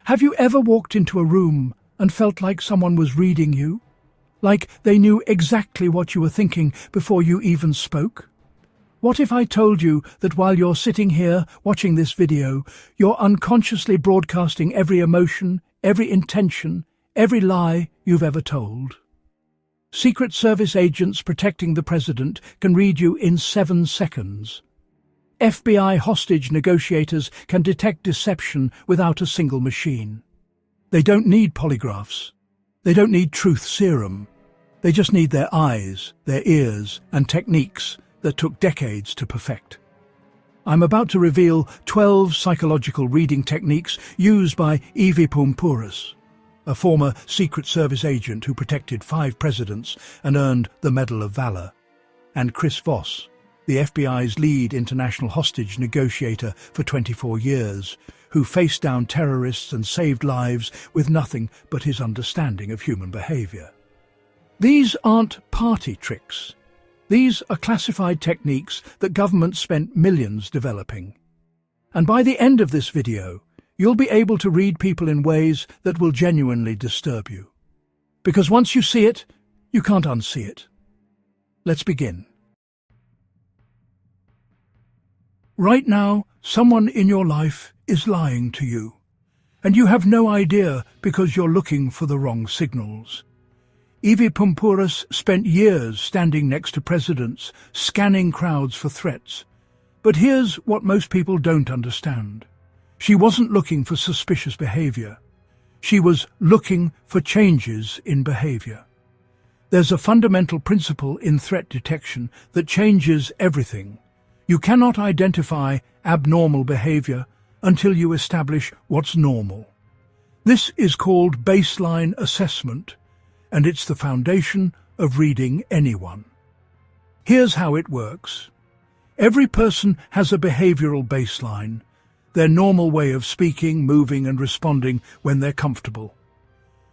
Have you ever walked into a room and felt like someone was reading you? Like they knew exactly what you were thinking before you even spoke? What if I told you that while you're sitting here watching this video, you're unconsciously broadcasting every emotion, every intention, every lie you've ever told? Secret Service agents protecting the president can read you in 7 seconds. FBI hostage negotiators can detect deception without a single machine. They don't need polygraphs. They don't need truth serum. They just need their eyes, their ears, and techniques that took decades to perfect. I'm about to reveal 12 psychological reading techniques used by Evy Poumpouras, a former Secret Service agent who protected 5 presidents and earned the Medal of Valor, and Chris Voss, the FBI's lead international hostage negotiator for 24 years, who faced down terrorists and saved lives with nothing but his understanding of human behavior. These aren't party tricks. These are classified techniques that governments spent millions developing. And by the end of this video, you'll be able to read people in ways that will genuinely disturb you. Because once you see it, you can't unsee it. Let's begin. Right now, someone in your life is lying to you, and you have no idea because you're looking for the wrong signals. Evy Poumpouras spent years standing next to presidents, scanning crowds for threats. But here's what most people don't understand. She wasn't looking for suspicious behavior. She was looking for changes in behavior. There's a fundamental principle in threat detection that changes everything. You cannot identify abnormal behavior until you establish what's normal. This is called baseline assessment, and it's the foundation of reading anyone. Here's how it works. Every person has a behavioral baseline, their normal way of speaking, moving, and responding when they're comfortable.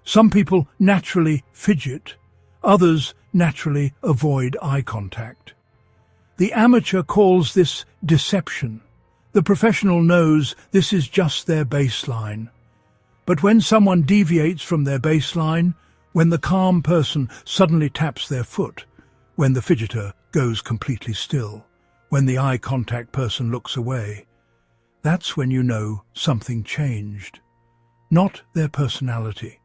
Some people naturally fidget, others naturally avoid eye contact. The amateur calls this deception. The professional knows this is just their baseline. But when someone deviates from their baseline, when the calm person suddenly taps their foot, when the fidgeter goes completely still, when the eye contact person looks away, that's when you know something changed. Not their personality,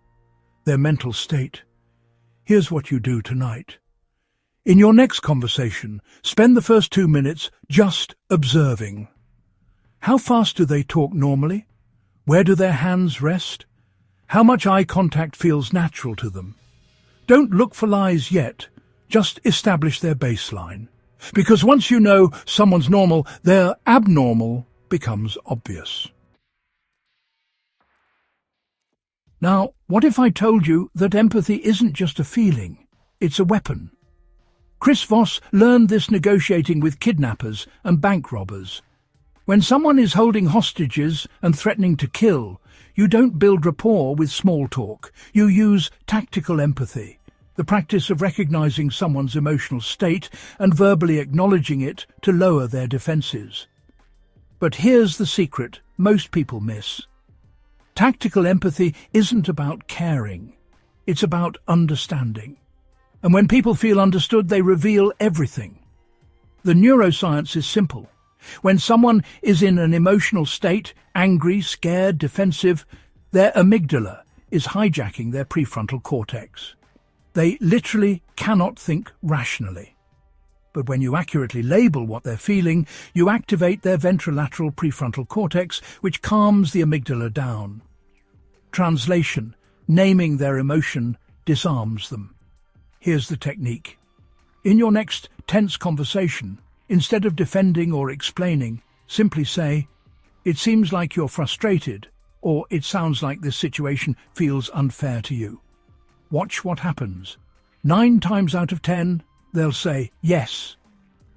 their mental state. Here's what you do tonight. In your next conversation, spend the first 2 minutes just observing. How fast do they talk normally? Where do their hands rest? How much eye contact feels natural to them? Don't look for lies yet. Just establish their baseline. Because once you know someone's normal, their abnormal becomes obvious. Now, what if I told you that empathy isn't just a feeling, it's a weapon? Chris Voss learned this negotiating with kidnappers and bank robbers. When someone is holding hostages and threatening to kill, you don't build rapport with small talk. You use tactical empathy, the practice of recognizing someone's emotional state and verbally acknowledging it to lower their defenses. But here's the secret most people miss. Tactical empathy isn't about caring. It's about understanding. And when people feel understood, they reveal everything. The neuroscience is simple. When someone is in an emotional state, angry, scared, defensive, their amygdala is hijacking their prefrontal cortex. They literally cannot think rationally. But when you accurately label what they're feeling, you activate their ventrolateral prefrontal cortex, which calms the amygdala down. Translation: naming their emotion disarms them. Here's the technique. In your next tense conversation, instead of defending or explaining, simply say, "It seems like you're frustrated," or "It sounds like this situation feels unfair to you." Watch what happens. 9 times out of 10, they'll say, "Yes,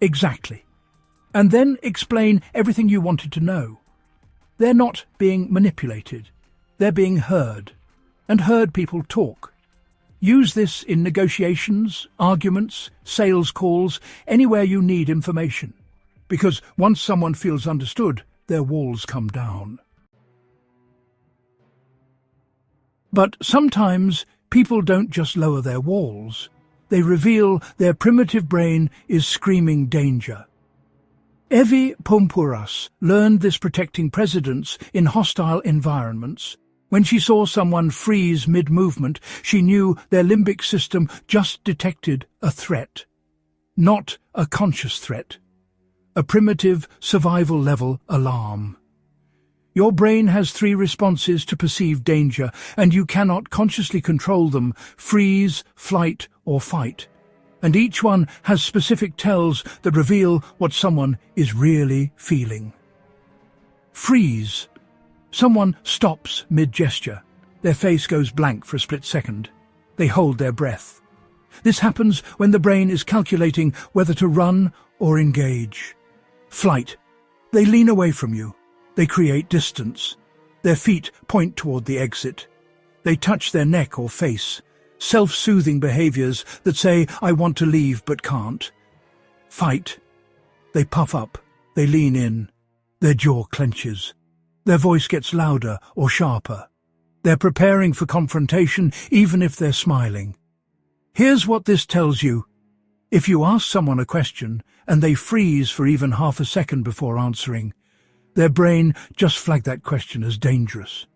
exactly." And then explain everything you wanted to know. They're not being manipulated. They're being heard. And heard people talk. Use this in negotiations, arguments, sales calls, anywhere you need information. Because once someone feels understood, their walls come down. But sometimes people don't just lower their walls. They reveal their primitive brain is screaming danger. Evy Poumpouras learned this protecting precedence in hostile environments. When she saw someone freeze mid-movement, she knew their limbic system just detected a threat. Not a conscious threat. A primitive, survival-level alarm. Your brain has 3 responses to perceived danger, and you cannot consciously control them: freeze, flight, or fight. And each one has specific tells that reveal what someone is really feeling. Freeze. Someone stops mid-gesture. Their face goes blank for a split second. They hold their breath. This happens when the brain is calculating whether to run or engage. Flight. They lean away from you. They create distance. Their feet point toward the exit. They touch their neck or face. Self-soothing behaviors that say, "I want to leave but can't." Fight. They puff up. They lean in. Their jaw clenches. Their voice gets louder or sharper. They're preparing for confrontation even if they're smiling. Here's what this tells you. If you ask someone a question and they freeze for even half a second before answering, their brain just flagged that question as dangerous.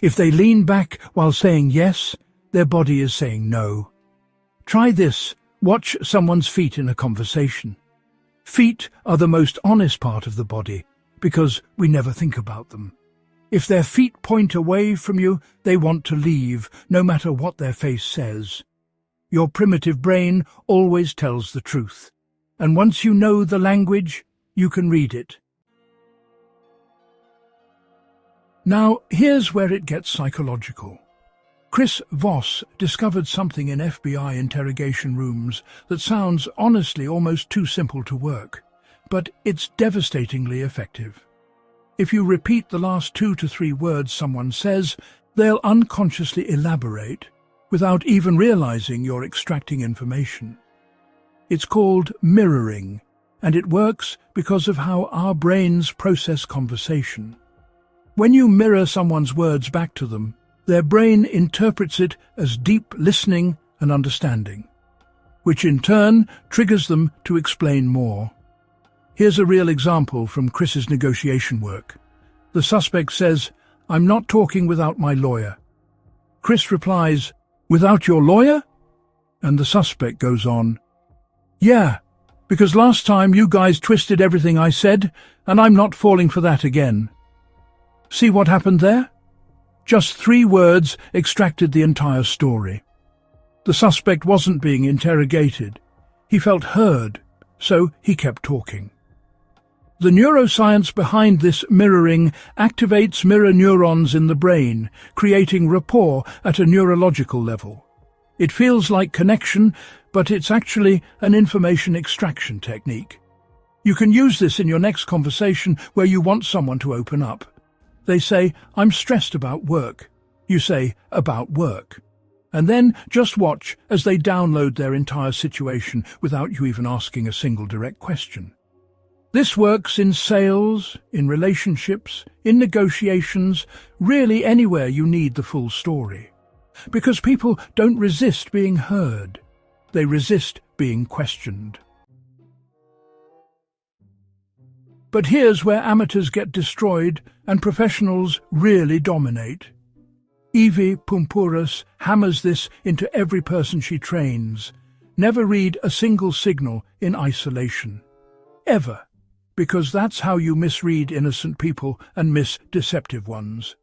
If they lean back while saying yes, their body is saying no. Try this. Watch someone's feet in a conversation. Feet are the most honest part of the body because we never think about them. If their feet point away from you, they want to leave, no matter what their face says. Your primitive brain always tells the truth. And once you know the language, you can read it. Now, here's where it gets psychological. Chris Voss discovered something in FBI interrogation rooms that sounds honestly almost too simple to work, but it's devastatingly effective. If you repeat the last 2 to 3 words someone says, they'll unconsciously elaborate without even realizing you're extracting information. It's called mirroring, and it works because of how our brains process conversation. When you mirror someone's words back to them, their brain interprets it as deep listening and understanding, which in turn triggers them to explain more. Here's a real example from Chris's negotiation work. The suspect says, "I'm not talking without my lawyer." Chris replies, "Without your lawyer?" And the suspect goes on, "Yeah, because last time you guys twisted everything I said, and I'm not falling for that again." See what happened there? Just 3 words extracted the entire story. The suspect wasn't being interrogated. He felt heard, so he kept talking. The neuroscience behind this mirroring activates mirror neurons in the brain, creating rapport at a neurological level. It feels like connection, but it's actually an information extraction technique. You can use this in your next conversation where you want someone to open up. They say, "I'm stressed about work." You say, "About work." And then just watch as they download their entire situation without you even asking a single direct question. This works in sales, in relationships, in negotiations, really anywhere you need the full story. Because people don't resist being heard. They resist being questioned. But here's where amateurs get destroyed and professionals really dominate. Evy Poumpouras hammers this into every person she trains. Never read a single signal in isolation. Ever. Because that's how you misread innocent people and miss deceptive ones.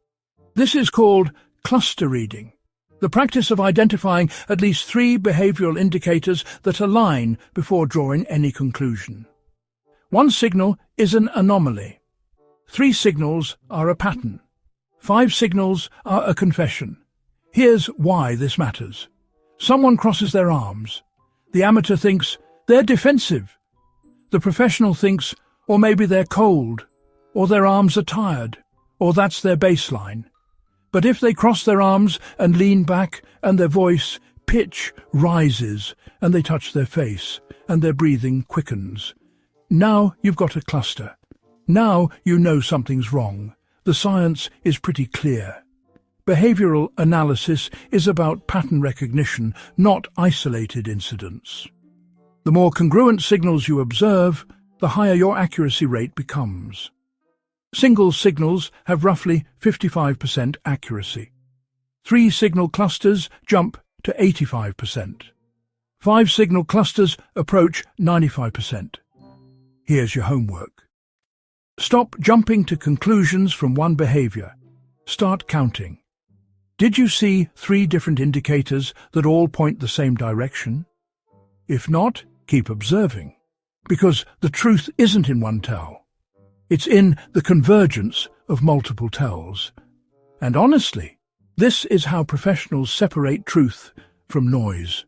This is called cluster reading, the practice of identifying at least 3 behavioral indicators that align before drawing any conclusion. 1 signal is an anomaly. 3 signals are a pattern. 5 signals are a confession. Here's why this matters. Someone crosses their arms. The amateur thinks they're defensive. The professional thinks, or maybe they're cold, or their arms are tired, or that's their baseline. But if they cross their arms and lean back and their voice, pitch, rises, and they touch their face, and their breathing quickens, now you've got a cluster. Now you know something's wrong. The science is pretty clear. Behavioral analysis is about pattern recognition, not isolated incidents. The more congruent signals you observe, the higher your accuracy rate becomes. Single signals have roughly 55% accuracy. 3 signal clusters jump to 85%. 5 signal clusters approach 95%. Here's your homework. Stop jumping to conclusions from one behavior. Start counting. Did you see 3 different indicators that all point the same direction? If not, keep observing, because the truth isn't in one tell. It's in the convergence of multiple tells. And honestly, this is how professionals separate truth from noise.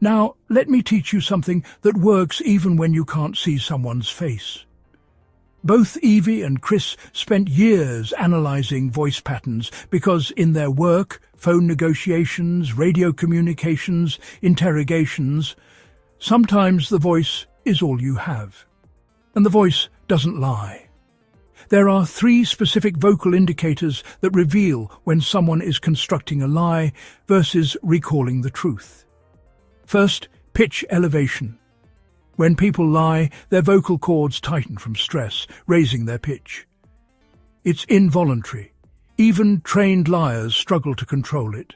Now, let me teach you something that works even when you can't see someone's face. Both Evy and Chris spent years analyzing voice patterns because in their work, phone negotiations, radio communications, interrogations, sometimes the voice is all you have. And the voice doesn't lie. There are 3 specific vocal indicators that reveal when someone is constructing a lie versus recalling the truth. First, pitch elevation. When people lie, their vocal cords tighten from stress, raising their pitch. It's involuntary. Even trained liars struggle to control it.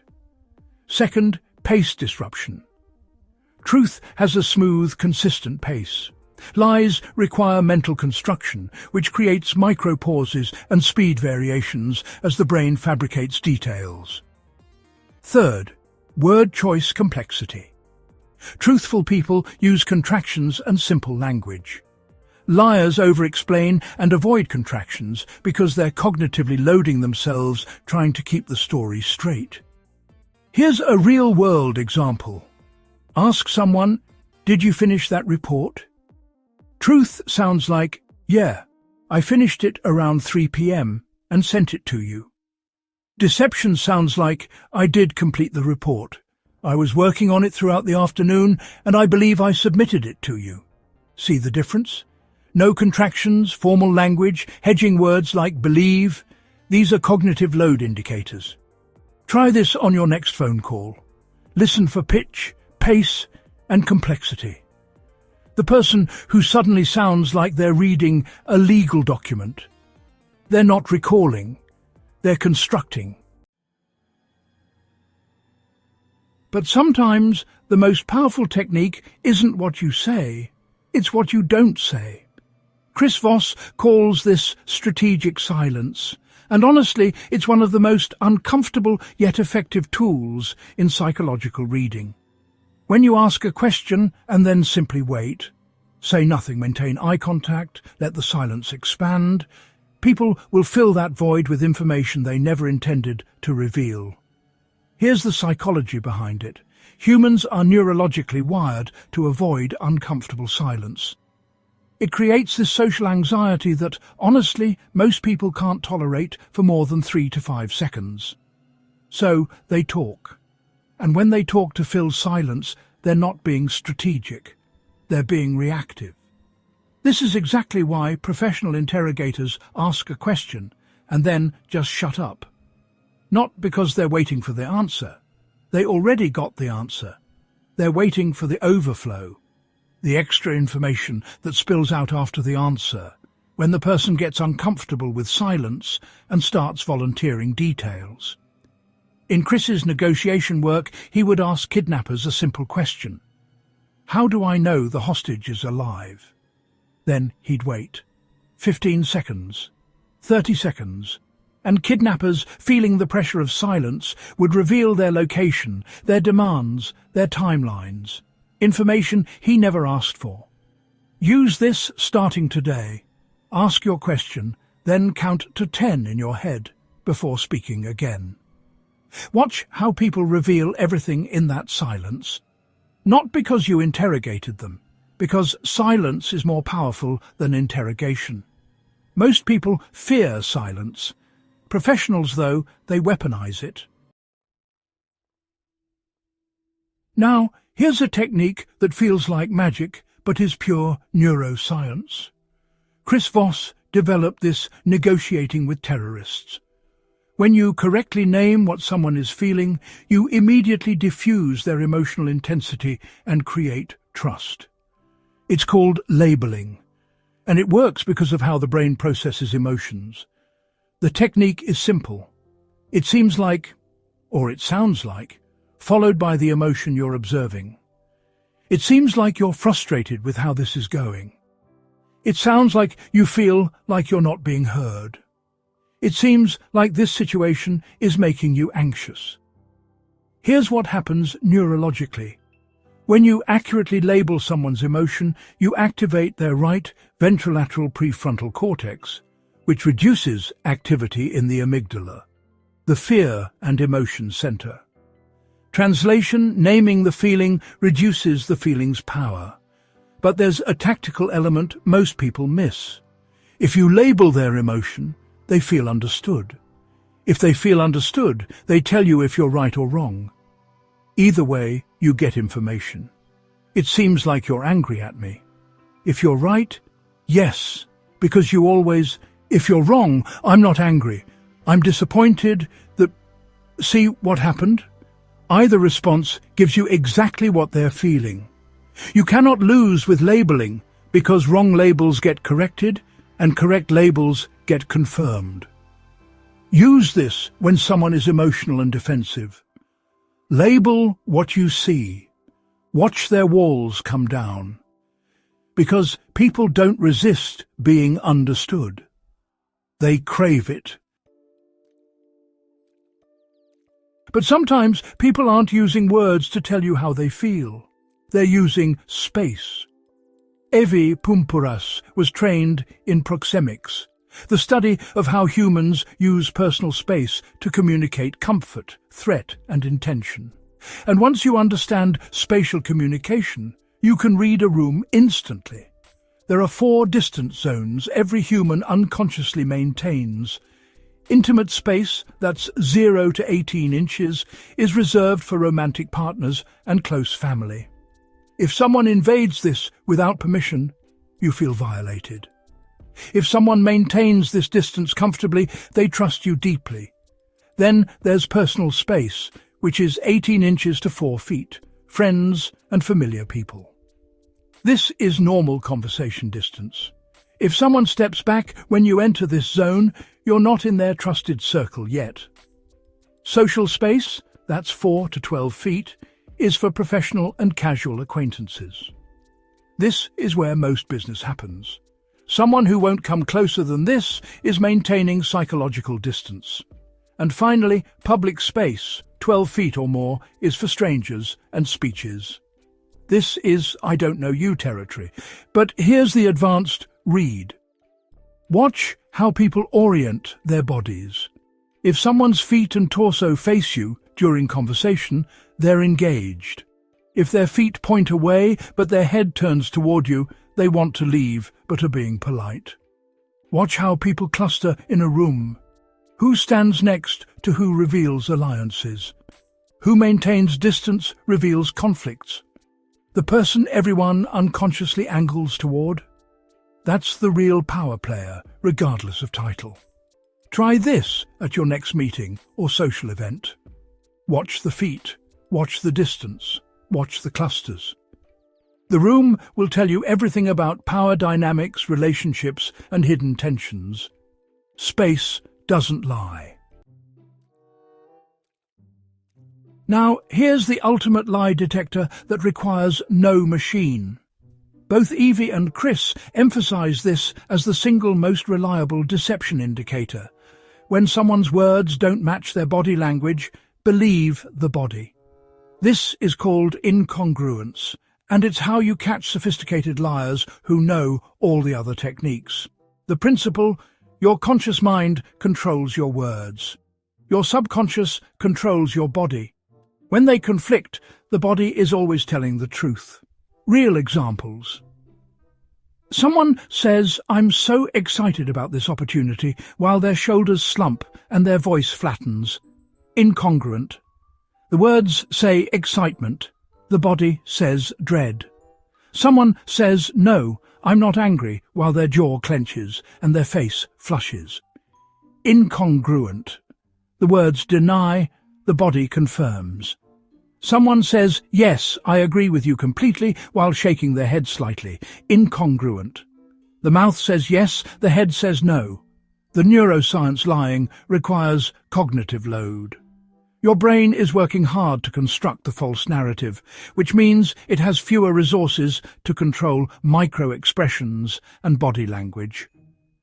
Second, pace disruption. Truth has a smooth, consistent pace. Lies require mental construction, which creates micro-pauses and speed variations as the brain fabricates details. Third, word choice complexity. Truthful people use contractions and simple language. Liars over-explain and avoid contractions because they're cognitively loading themselves trying to keep the story straight. Here's a real-world example. Ask someone, "Did you finish that report?" Truth sounds like, "Yeah, I finished it around 3 p.m. and sent it to you." Deception sounds like, "I did complete the report. I was working on it throughout the afternoon, and I believe I submitted it to you." See the difference? No contractions, formal language, hedging words like believe. These are cognitive load indicators. Try this on your next phone call. Listen for pitch, pace, and complexity. The person who suddenly sounds like they're reading a legal document. They're not recalling, they're constructing. But sometimes the most powerful technique isn't what you say, it's what you don't say. Chris Voss calls this strategic silence, and honestly, it's one of the most uncomfortable yet effective tools in psychological reading. When you ask a question and then simply wait, say nothing, maintain eye contact, let the silence expand, people will fill that void with information they never intended to reveal. Here's the psychology behind it. Humans are neurologically wired to avoid uncomfortable silence. It creates this social anxiety that, honestly, most people can't tolerate for more than 3 to 5 seconds. So they talk. And when they talk to fill silence, they're not being strategic. They're being reactive. This is exactly why professional interrogators ask a question and then just shut up. Not because they're waiting for the answer. They already got the answer. They're waiting for the overflow, the extra information that spills out after the answer, when the person gets uncomfortable with silence and starts volunteering details. In Chris's negotiation work, he would ask kidnappers a simple question. "How do I know the hostage is alive?" Then he'd wait. 15 seconds, 30 seconds, and kidnappers, feeling the pressure of silence, would reveal their location, their demands, their timelines, information he never asked for. Use this starting today. Ask your question, then count to 10 in your head before speaking again. Watch how people reveal everything in that silence. Not because you interrogated them, because silence is more powerful than interrogation. Most people fear silence. Professionals, though, they weaponize it. Now, here's a technique that feels like magic, but is pure neuroscience. Chris Voss developed this negotiating with terrorists. When you correctly name what someone is feeling, you immediately diffuse their emotional intensity and create trust. It's called labeling, and it works because of how the brain processes emotions. The technique is simple. It seems like, or it sounds like, followed by the emotion you're observing. It seems like you're frustrated with how this is going. It sounds like you feel like you're not being heard. It seems like this situation is making you anxious. Here's what happens neurologically. When you accurately label someone's emotion, you activate their right ventrolateral prefrontal cortex, which reduces activity in the amygdala, the fear and emotion center. Translation, naming the feeling reduces the feeling's power. But there's a tactical element most people miss. If you label their emotion, they feel understood. If they feel understood, they tell you if you're right or wrong. Either way, you get information. It seems like you're angry at me. If you're right, yes, because you always, if you're wrong, I'm not angry. I'm disappointed that, see what happened? Either response gives you exactly what they're feeling. You cannot lose with labeling because wrong labels get corrected and correct labels get confirmed. Use this when someone is emotional and defensive. Label what you see. Watch their walls come down. Because people don't resist being understood. They crave it. But sometimes people aren't using words to tell you how they feel. They're using space. Evy Poumpouras was trained in Proxemics, the study of how humans use personal space to communicate comfort, threat, and intention. And once you understand spatial communication, you can read a room instantly. There are 4 distance zones every human unconsciously maintains. Intimate space, that's 0 to 18 inches, is reserved for romantic partners and close family. If someone invades this without permission, you feel violated. If someone maintains this distance comfortably, they trust you deeply. Then there's personal space, which is 18 inches to 4 feet, friends and familiar people. This is normal conversation distance. If someone steps back when you enter this zone, you're not in their trusted circle yet. Social space, that's 4 to 12 feet, is for professional and casual acquaintances. This is where most business happens. Someone who won't come closer than this is maintaining psychological distance. And finally, public space, 12 feet or more, is for strangers and speeches. This is I don't know you territory. But here's the advanced read. Watch how people orient their bodies. If someone's feet and torso face you during conversation, they're engaged. If their feet point away but their head turns toward you, they want to leave but are being polite. Watch how people cluster in a room. Who stands next to who reveals alliances? Who maintains distance reveals conflicts. The person everyone unconsciously angles toward? That's the real power player, regardless of title. Try this at your next meeting or social event. Watch the feet, watch the distance, watch the clusters. The room will tell you everything about power dynamics, relationships, and hidden tensions. Space doesn't lie. Now, here's the ultimate lie detector that requires no machine. Both Evy and Chris emphasize this as the single most reliable deception indicator. When someone's words don't match their body language, believe the body. This is called incongruence, and it's how you catch sophisticated liars who know all the other techniques. The principle: your conscious mind controls your words. Your subconscious controls your body. When they conflict, the body is always telling the truth. Real examples. Someone says, "I'm so excited about this opportunity," while their shoulders slump and their voice flattens. Incongruent. The words say excitement. The body says dread. Someone says, "No, "I'm not angry," while their jaw clenches and their face flushes. Incongruent. The words deny, the body confirms. Someone says, "Yes, I agree with you completely," while shaking their head slightly. Incongruent. The mouth says yes, the head says no. The neuroscience lying requires cognitive load. Your brain is working hard to construct the false narrative, which means it has fewer resources to control micro-expressions and body language.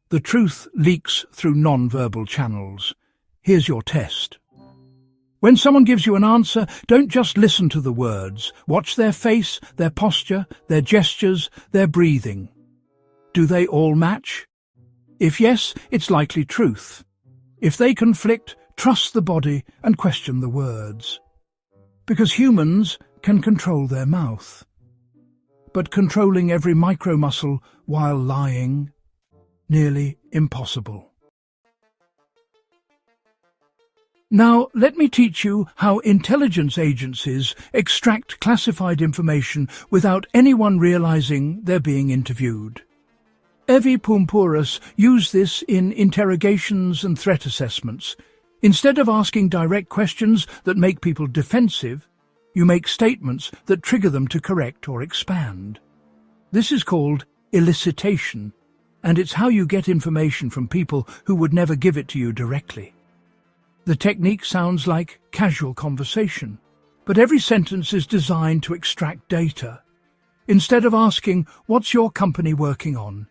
The truth leaks through non-verbal channels. Here's your test. When someone gives you an answer, don't just listen to the words. Watch their face, their posture, their gestures, their breathing. Do they all match? If yes, it's likely truth. If they conflict, trust the body and question the words. Because humans can control their mouth. But controlling every micromuscle while lying, nearly impossible. Now, let me teach you how intelligence agencies extract classified information without anyone realizing they're being interviewed. Evy Poumpouras used this in interrogations and threat assessments. Instead of asking direct questions that make people defensive, you make statements that trigger them to correct or expand. This is called elicitation, and it's how you get information from people who would never give it to you directly. The technique sounds like casual conversation, but every sentence is designed to extract data. Instead of asking, "What's your company working on?"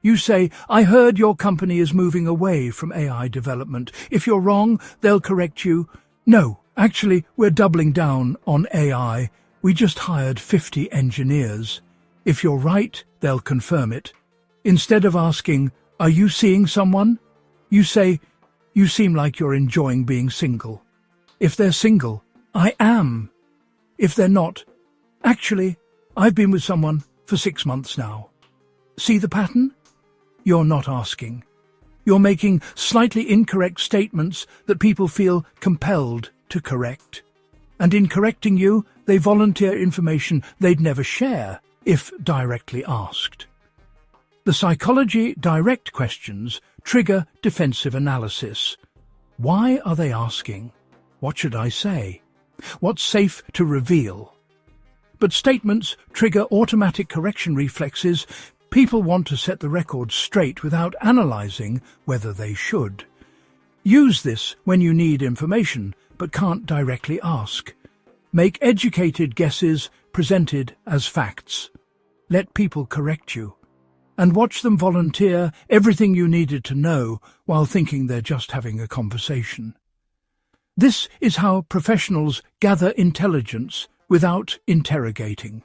you say, "I heard your company is moving away from AI development. If you're wrong, they'll correct you." "No, actually, we're doubling down on AI. We just hired 50 engineers." If you're right, they'll confirm it. Instead of asking, "Are you seeing someone?" you say, "You seem like you're enjoying being single." If they're single, "I am." If they're not, "Actually, I've been with someone for 6 months now." See the pattern? You're not asking. You're making slightly incorrect statements that people feel compelled to correct. And in correcting you, they volunteer information they'd never share if directly asked. The psychology direct questions trigger defensive analysis. Why are they asking? What should I say? What's safe to reveal? But statements trigger automatic correction reflexes. People want to set the record straight without analyzing whether they should. Use this when you need information but can't directly ask. Make educated guesses presented as facts. Let people correct you. And watch them volunteer everything you needed to know while thinking they're just having a conversation. This is how professionals gather intelligence without interrogating.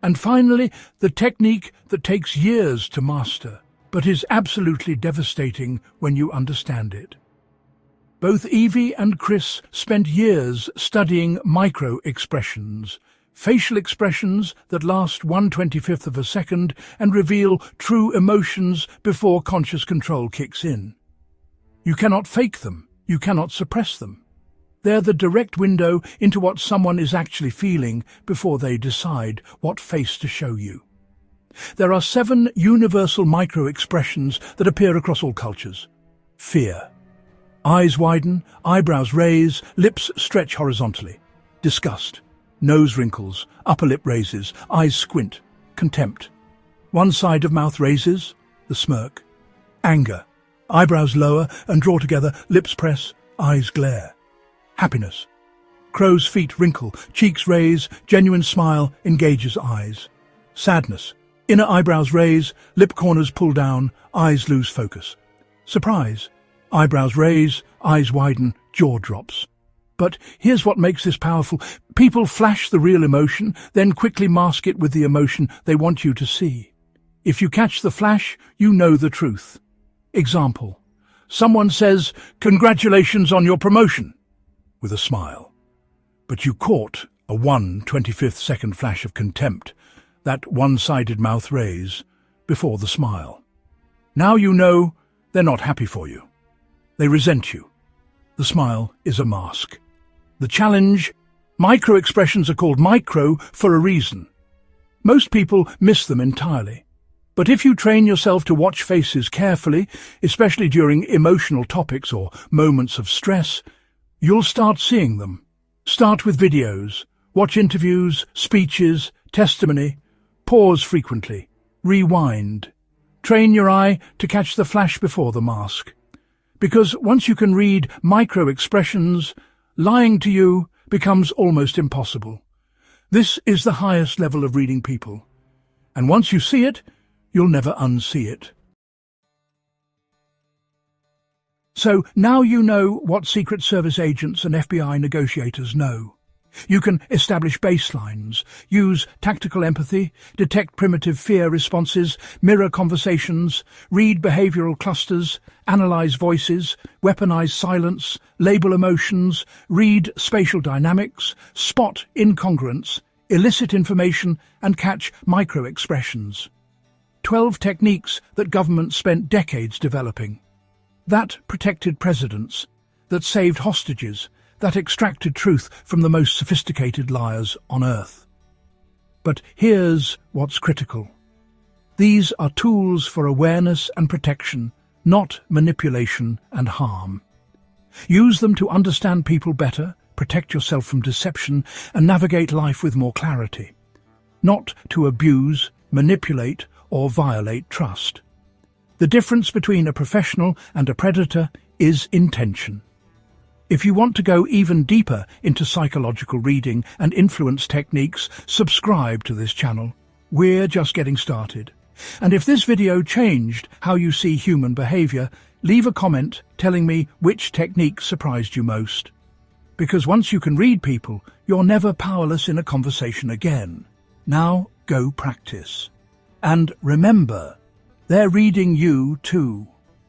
And finally, the technique that takes years to master, but is absolutely devastating when you understand it. Both Evy and Chris spent years studying micro-expressions, facial expressions that last 1/25th of a second and reveal true emotions before conscious control kicks in. You cannot fake them, you cannot suppress them. They're the direct window into what someone is actually feeling before they decide what face to show you. There are 7 universal micro-expressions that appear across all cultures. Fear. Eyes widen, eyebrows raise, lips stretch horizontally. Disgust. Nose wrinkles, upper lip raises, eyes squint. Contempt. One side of mouth raises, the smirk. Anger. Eyebrows lower and draw together, lips press, eyes glare. Happiness. Crow's feet wrinkle, cheeks raise, genuine smile engages eyes. Sadness. Inner eyebrows raise, lip corners pull down, eyes lose focus. Surprise. Eyebrows raise, eyes widen, jaw drops. But here's what makes this powerful. People flash the real emotion, then quickly mask it with the emotion they want you to see. If you catch the flash, you know the truth. Example. Someone says, "Congratulations on your promotion," with a smile. But you caught a 1/25th second flash of contempt, that one-sided mouth raise, before the smile. Now you know they're not happy for you. They resent you. The smile is a mask. The challenge: micro-expressions are called micro for a reason. Most people miss them entirely. But if you train yourself to watch faces carefully, especially during emotional topics or moments of stress, you'll start seeing them. Start with videos. Watch interviews, speeches, testimony. Pause frequently. Rewind. Train your eye to catch the flash before the mask. Because once you can read micro-expressions, lying to you becomes almost impossible. This is the highest level of reading people. And once you see it, you'll never unsee it. So now you know what Secret Service agents and FBI negotiators know. You can establish baselines, use tactical empathy, detect primitive fear responses, mirror conversations, read behavioral clusters, analyze voices, weaponize silence, label emotions, read spatial dynamics, spot incongruence, elicit information, and catch micro-expressions. 12 techniques that governments spent decades developing. That protected presidents, that saved hostages, that extracted truth from the most sophisticated liars on earth. But here's what's critical. These are tools for awareness and protection, not manipulation and harm. Use them to understand people better, protect yourself from deception, and navigate life with more clarity. Not to abuse, manipulate, or violate trust. The difference between a professional and a predator is intention. If you want to go even deeper into psychological reading and influence techniques, subscribe to this channel. We're just getting started. And if this video changed how you see human behavior, leave a comment telling me which technique surprised you most. Because once you can read people, you're never powerless in a conversation again. Now go practice. And remember, they're reading you too.